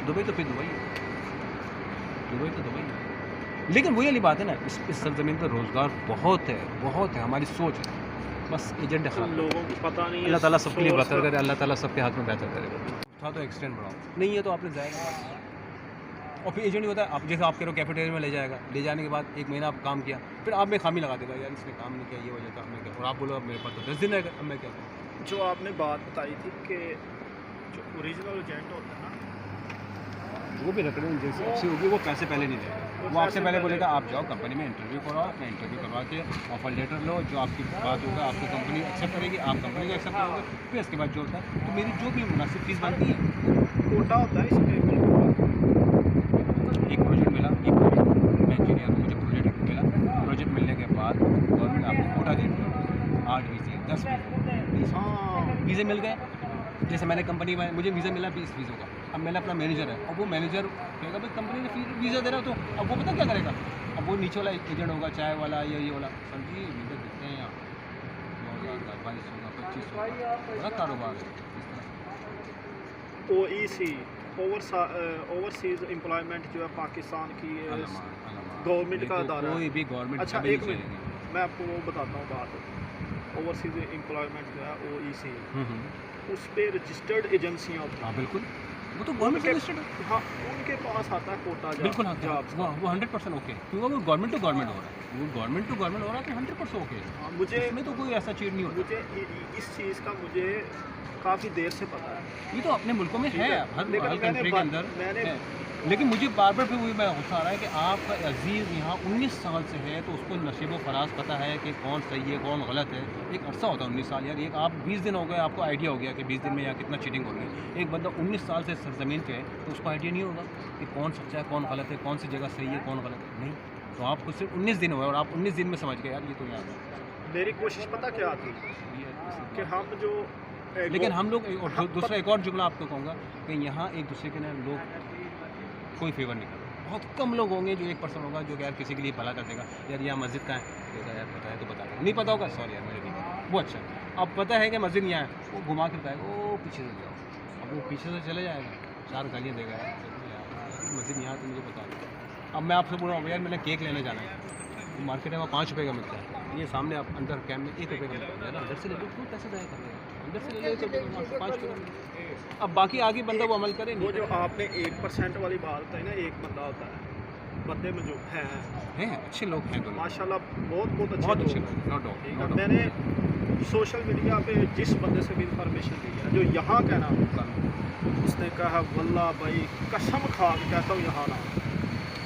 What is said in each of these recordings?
Dubai तो फिर Dubai है, दुबई तो दुबई है। लेकिन वही वाली बात है ना, इस सरज़मीन पर रोज़गार बहुत है, हमारी सोच है, बस एजेंट तो ख़राब। लोगों को पता नहीं है अल्लाह ताला सबके लिए सोर्स बेहतर का। करे, अल्लाह ताला सबके हाथ में बेहतर करे। था तो एक्सटेंड बढ़ाओ, नहीं है तो आपने जाएगा और फिर एजेंट ही होता है, आप जैसे आप कह रहे हो कैफेटेरिया में ले जाएगा, ले जाने के बाद 1 महीना आप काम किया, फिर आप में खामी लगा देगा, यार इसने काम नहीं किया, ये वजह था, हमने क्या, और आप बोलो अब मेरे पास तो 10 दिन है, अब मैं क्या करूँ? जो आपने बात बताई थी कि जो ओरिजिनल एजेंट होता है ना, वो भी रिकॉर्डिंग जैसे अच्छी होगी, वो पैसे पहले नहीं देगा, वो आपसे पहले बोलेगा आप जाओ कंपनी में इंटरव्यू करवाओ, अपना इंटरव्यू करवा के ऑफर लेटर लो, जो आपकी बात होगा आपको कंपनी एक्सेप्ट करेगी, आप कंपनी को एक्सेप्ट करोगे, फिर इसके बाद जो होता है तो मेरी जो भी मुनासिब फीस बनती है। कोटा होता है इसमें। एक प्रोजेक्ट मिला, एक प्रोजेक्ट मैं इंजीनियर हूँ, मुझे प्रोजेक्ट मिला, प्रोजेक्ट मिलने के बाद गवर्नमेंट आपको कोटा दे रही है, 8 वीज़े 10 वीज़े हाँ, वीज़े मिल गए। जैसे मैंने कंपनी में, मुझे वीज़ा मिला 20 वीज़ों का, अब मैंने अपना मैनेजर है, अब वो मैनेजर कहेगा भाई कंपनी ने वीज़ा दे रहा हो, तो अब वो पता क्या करेगा, अब वो नीचे वाला एजेंट होगा, चाय वाला या ये वाला, सर जी वीज़ा देते हैं यहाँ 2000 का, 2200 का, 2500 का, बड़ा कारोबार है इस तरह। OEC ओवरसीज एम्प्लॉयमेंट जो है पाकिस्तान की गवर्नमेंट का अदारा है। कोई भी गवर्नमेंट अच्छा एक मिनट, मैं आपको वो बताता हूँ बात। ओवरसीज एम्प्लॉयमेंट जो है OEC, उस पर रजिस्टर्ड एजेंसियाँ होती हैं। हाँ बिल्कुल, वो तो गवर्नमेंट से रजिस्टर्ड है, हाँ, उनके पास आता है कोटा बिल्कुल हाँ, जॉब्स का। वो 100% ओके, क्योंकि वो गवर्नमेंट टू गवर्नमेंट हो रहा है, वो गवर्नमेंट टू गवर्नमेंट हो रहा है तो 100% ओके है, हाँ, मुझे इसमें तो कोई ऐसा चीज़ नहीं होता। मुझे इस चीज़ का मुझे काफ़ी देर से पता है। ये तो अपने मुल्कों में है, हर लेकिन कंट्री के अंदर मैंने है। लेकिन मुझे बार बार फिर वही मैं गुस्सा आ रहा है कि आपका अजीज़ यहाँ 19 साल से है, तो उसको नशीब व फराज पता है कि कौन सही है कौन गलत है। एक अरसा होता है 19 साल, यार एक आप 20 दिन हो गए, आपको आइडिया हो गया कि 20 दिन में यहाँ कितना चीटिंग हो रही है। एक बंदा 19 साल से ज़मीन पे है तो उसको आइडिया नहीं होगा कि कौन सच्चा है कौन गलत है, कौन सी जगह सही है कौन गलत है, नहीं। तो आपको सिर्फ 19 दिन हुए और आप 19 दिन में समझ गए यार ये तो यहाँ। मेरी कोशिश पता क्या थी कि हम जो लेकिन हम लोग दूसरा एक और जुमला आपको कहूँगा कि यहाँ एक दूसरे के ना लोग कोई फेवर नहीं करते, बहुत कम लोग होंगे जो 1% होगा जो कि यार किसी के लिए भला कर देगा, यार यहाँ मस्जिद का है यार पता है तो बता देगा, नहीं पता होगा सॉरी यार मुझे नहीं पता, वो अच्छा है। अब पता है कि मस्जिद यहाँ है, वो घुमा के बताएगा वो पीछे से जाओ, अब वो पीछे से चले जाएगा, 4 गालियाँ देगा यार मस्जिद यहाँ तो मुझे बता दो। अब मैं आपसे बोल रहा हूँ यार मैंने केक लेने जाना है, मार्केट में 5 रुपये का मिलता है, ये सामने आप अंदर कैम में 1 रुपये का मिलता है ना, अंदर से ले लो क्यों पैसे ज़ाया कर रहे हैं, अंदर से ले लो तो 5 रुपये। अब बाकी आगे बंदा वो अमल करे वो जो आपने 1% वाली बात बताई ना, एक बंदा होता है, बंदे में जो हैं अच्छे लोग हैं दोनों, माशाल्लाह बहुत बहुत अच्छे अच्छे लोग। लोग, नो डाउट ठीक नो है, डाउट। मैंने सोशल मीडिया पे जिस बंदे से भी इंफॉर्मेशन ली है जो यहाँ का ना, उसने कहा वल्लाह भाई कसम खा के कहता हूँ यहाँ ना,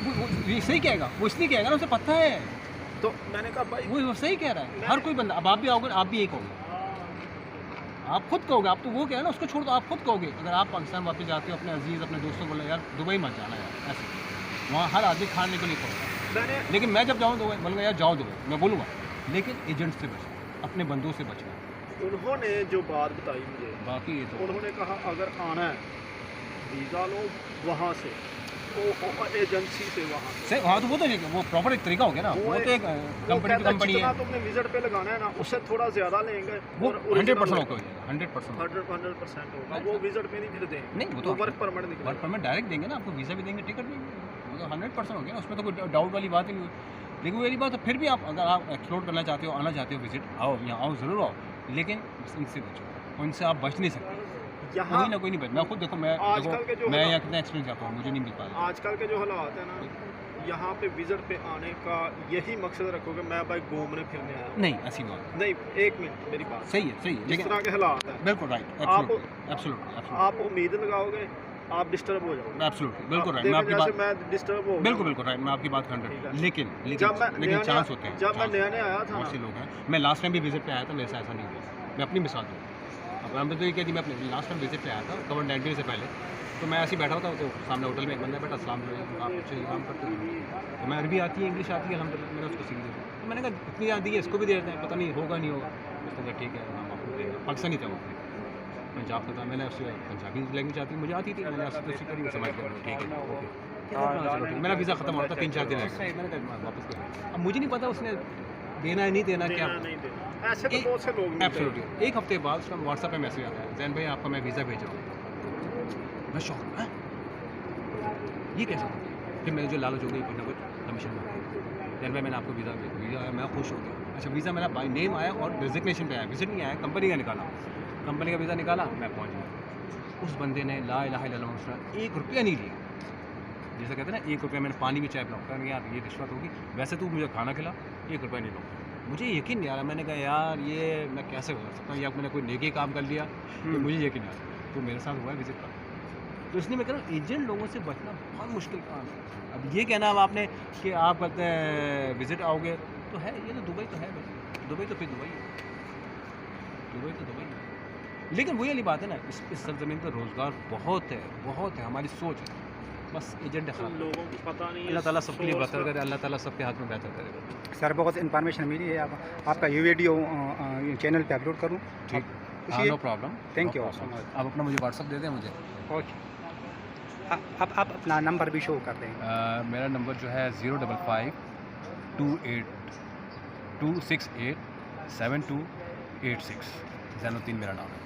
वो ये सही कहेगा, वो इसलिए कहेगा ना उसे पता है, तो मैंने कहा भाई वो सही कह रहा है। हर कोई बंदा, अब आप भी आओगे आप भी यही कहोगे, आप खुद कहोगे, आप तो वो कह रहे ना उसको छोड़ दो, आप खुद कहोगे अगर आप पाकिस्तान वापस जाते हो अपने अजीज़ अपने दोस्तों बोले यार दुबई मत जाना यार, ऐसे वहाँ हर आदमी खाने को नहीं कहोगा। मैंने लेकिन मैं जब जाऊँ दुबई बोलूँगा यार जाओ दुबई, मैं बोलूँगा, लेकिन एजेंट से बचना, अपने बंदों से बचना। उन्होंने जो बात बताई मुझे, बाकी ये तो उन्होंने कहा अगर आना है वीज़ा लो वहाँ से, एजेंसी से वहाँ से। हाँ तो वो तो वो प्रॉपर एक तरीका हो गया ना, वो तो एक कंपनी टू कंपनी है, तुमने विजिट पे लगाना है ना उससे थोड़ा ज़्यादा लेंगे, वो और 100% होगा, 100% 100% होगा, वो विजिट पे नहीं फिर देंगे, नहीं, वो तो वर्क परमिट निकलेगा। वर्क परमिट डायरेक्ट देंगे ना आपको, वीज़ा भी देंगे टिकट भी, वो तो 100% हो गया ना, उसमें तो कोई डाउट वाली बात ही नहीं हुई। लेकिन मेरी बात तो फिर भी आप अगर आप एक्सप्लोर करना चाहते हो, आना चाहते हो, विजिट आओ, यहाँ आओ ज़रूर आओ, लेकिन इनसे बचो, उनसे आप बच नहीं सकते, यहाँ कोई ना कोई नहीं बच। मैं खुद देखो मैं यहाँ कितना एक्सपीरियंस जाता हूँ, मुझे नहीं मिल पा रहा। आजकल के जो हालात है ना, यहाँ पे विजिट पे आने का यही मकसद रखोगे मैं भाई घूमने फिरने आया, नहीं ऐसी बात नहीं, एक मिनट मेरी बात सही है, जिस तरह के हालात हैं बिल्कुल राइट, आप एब्सोल्युटली आप उम्मीद लगाओगे आप डिस्टर्ब हो जाओगे, एब्सोल्युटली बिल्कुल राइट, देखो मैं आपकी जैसे बात मैं डिस्टर्ब हो बिल्कुल राइट, मैं आपकी बात 100, लेकिन जब मैं लेकिन चांस होते हैं, जब मैं नया नया आया था बहुत से लोग हैं। मैं लास्ट टाइम भी विजिट पे आया था, मेरे से ऐसा नहीं हुआ, मैं अपनी मिसाल दूँ। अब मैं तो ये कहती मैं अपने लास्ट टाइम विजिट पे आया था कोविड-19 से पहले, तो मैं ऐसे ही बैठा होता तो सामने होटल में एक बंदा बैठा, अस्सलाम वालेकुम, आप कुछ काम करते हैं, तो मैं अरबी आती है इंग्लिश आती है अल्हम्दुलिल्लाह, मैंने उसको सीख दी, तो मैंने कहा इतनी आती है इसको भी दे देते हैं, पता नहीं होगा नहीं होगा, उसने कहा ठीक है हम आपको देंगे। पाकिस्तानी था वो, पंजाब का था, मैंने उससे पंजाबी लैंग्वेज आती मुझे आती थी, मैंने उससे तो करी, समझ गया ठीक है ओके, मेरा वीज़ा ख़त्म हुआ था 3-4 दिन रह गए, मैंने कहा वापस कर, अब मुझे नहीं पता उसने देना है नहीं देना क्या, नहीं देना, ऐसे तो बहुत से लोग एब्सोल्युटली। एक हफ्ते बाद उसका व्हाट्सएप पे मैसेज आता है, जैन भाई आपका मैं वीज़ा भेज रहा हूँ, मैं शॉक, ये कैसे होता है? फिर मेरे जो लालच हो गई कुछ ना कुछ कमीशन मांगा। देन भाई मैंने आपको वीज़ा आया, मैं खुश हो गया। अच्छा वीज़ा मेरा बाय नेम आया और डेजिग्नेशन पे आया, विजिट नहीं आया, कंपनी का निकाला। कंपनी का वीज़ा निकाला, मैं पहुँच गया। उस बंदे ने ला इलाहा इल्लल्लाह मुहम्मद रसूलुल्लाह 1 रुपया नहीं लिया। जैसे कहते हैं ना 1 रुपया मैंने पानी में चाय पिलाऊँ, कहा यार ये रिश्वत होगी, वैसे तू मुझे खाना खिला, 1 रुपया नहीं लूँगा। मुझे यकीन नहीं आ रहा, मैंने कहा यार ये मैं कैसे कर सकता हूँ, या मैंने कोई नेकी काम कर लिया, तो मुझे यकीन नहीं आ रहा। तो मेरे साथ हुआ है विजिट का। तो इसलिए मैं कह रहा हूँ एजेंट लोगों से बचना बहुत मुश्किल काम है। अब ये कहना अब आपने कि आप कहते हैं विजिट आओगे, तो है ये तो दुबई तो है भाई, दुबई तो फिर दुबई है, दुबई तो दुबई है। लेकिन वही वाली बात है ना, इस सरजमीन पर रोज़गार बहुत है, हमारी सोच है, बस एजेंट खराब। लोगों को पता नहीं है। अल्लाह ताला सबके लिए सोर्स बेहतर करे, अल्लाह ताला सबके हाथ में बेहतर करेगा। सर बहुत इन्फॉर्मेशन मिली है, आपका ये वीडियो चैनल पे अपलोड करूँ? ठीक, हाँ no problem, thank you so much. आप अपना मुझे व्हाट्सअप दे दें मुझे। ओके, आप अपना नंबर भी शो कर दें। मेरा नंबर जो है 055 28 268 7286, ज़ैनुद्दीन मेरा नाम है।